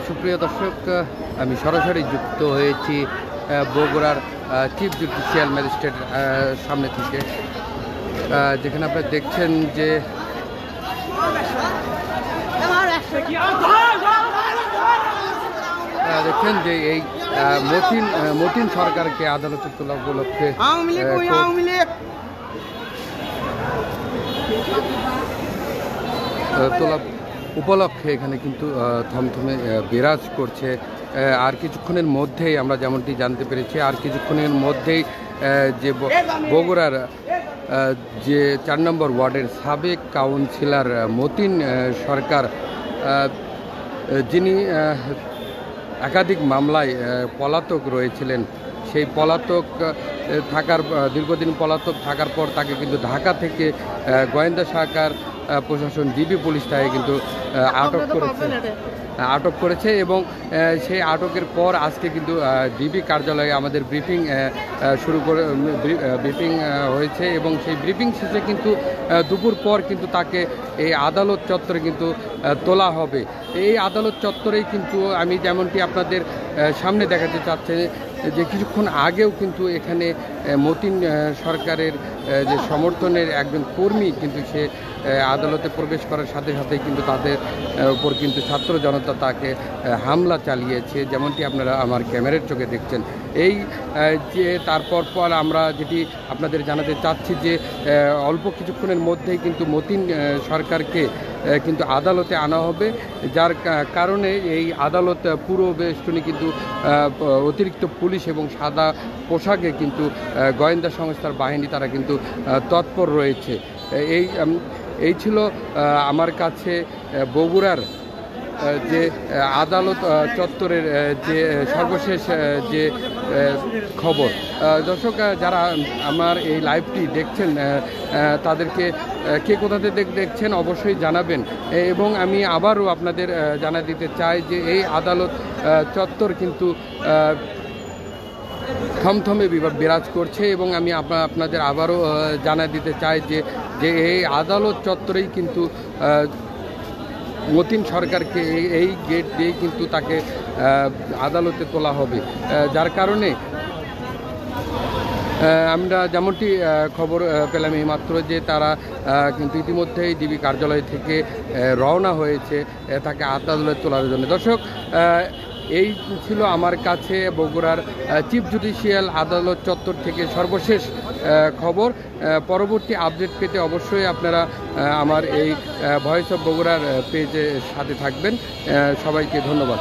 সুপ্রিয় দর্শক, আমি সরাসরি যুক্ত হয়েছি বগুড়ার চিফ জুডিশিয়াল ম্যাজিস্ট্রেট সামনে থেকে, যেখানে আপনারা দেখছেন যে এই মতিন সরকারকে আদালতে তোলা উপলক্ষে এখানে কিন্তু থমথমে বিরাজ করছে। আর কিছুক্ষণের মধ্যেই আমরা যেমনটি জানতে পেরেছি, আর কিছুক্ষণের মধ্যেই যে বগুড়ার যে 4 নম্বর ওয়ার্ডের সাবেক কাউন্সিলর মতিন সরকার, যিনি একাধিক মামলায় পলাতক রয়েছিলেন, সেই পলাতক দীর্ঘদিন পলাতক থাকার পর তাকে কিন্তু ঢাকা থেকে গোয়েন্দা শাখার প্রশাসন ডিবি পুলিশ তাকে কিন্তু আটক করেছে এবং সেই আটকের পর আজকে কিন্তু ডিবি কার্যালয়ে আমাদের ব্রিফিং হয়েছে এবং সেই ব্রিফিং শেষে কিন্তু দুপুর পর কিন্তু তাকে এই আদালত চত্বরে কিন্তু তোলা হবে। এই আদালত চত্বরেই কিন্তু আমি যেমনটি আপনাদের সামনে দেখাতে চাচ্ছি যে কিছুক্ষণ আগেও কিন্তু এখানে মতিন সরকারের যে সমর্থনের একজন কর্মী কিন্তু সে আদালতে প্রবেশ করার সাথে সাথেই কিন্তু তাদের উপর কিন্তু ছাত্র জনতা তাকে হামলা চালিয়েছে, যেমনটি আপনারা আমার ক্যামেরার চোখে দেখছেন। এই যে তারপর আমরা যেটি আপনাদের জানাতে চাচ্ছি যে অল্প কিছুক্ষণের মধ্যেই কিন্তু মতিন সরকারকে কিন্তু আদালতে আনা হবে, যার কারণে এই আদালত পুরো বেষ্টনী কিন্তু অতিরিক্ত পুলিশ এবং সাদা পোশাকে কিন্তু গোয়েন্দা সংস্থার বাহিনী তারা কিন্তু তৎপর রয়েছে। এই ছিল আমার কাছে বগুড়ার যে আদালত চত্বরের যে সর্বশেষ যে খবর। দর্শক, যারা আমার এই লাইভটি দেখছেন তাদেরকে কে কোথাতে দেখছেন অবশ্যই জানাবেন এবং আমি আবারও আপনাদের জানা দিতে চাই যে এই আদালত চত্বর কিন্তু থমথমে বিরাজ করছে এবং আমি আপনাদের আবারও জানা দিতে চাই যে এই আদালত চত্বরেই কিন্তু মতিন সরকারকে এই গেট দিয়ে কিন্তু তাকে আদালতে তোলা হবে, যার কারণে আমরা যেমনটি খবর পেলাম এইমাত্র যে তারা কিন্তু ইতিমধ্যেই ডিবি কার্যালয় থেকে রওনা হয়েছে তাকে আদালতে তোলার জন্য। দর্শক, এই ছিল আমার কাছে বগুড়ার চিফ জুডিশিয়াল আদালত চত্বর থেকে সর্বশেষ খবর। পরবর্তী আপডেট পেতে অবশ্যই আপনারা আমার এই ভয়েস অফ বগুড়ার পেজের সাথে থাকবেন। সবাইকে ধন্যবাদ।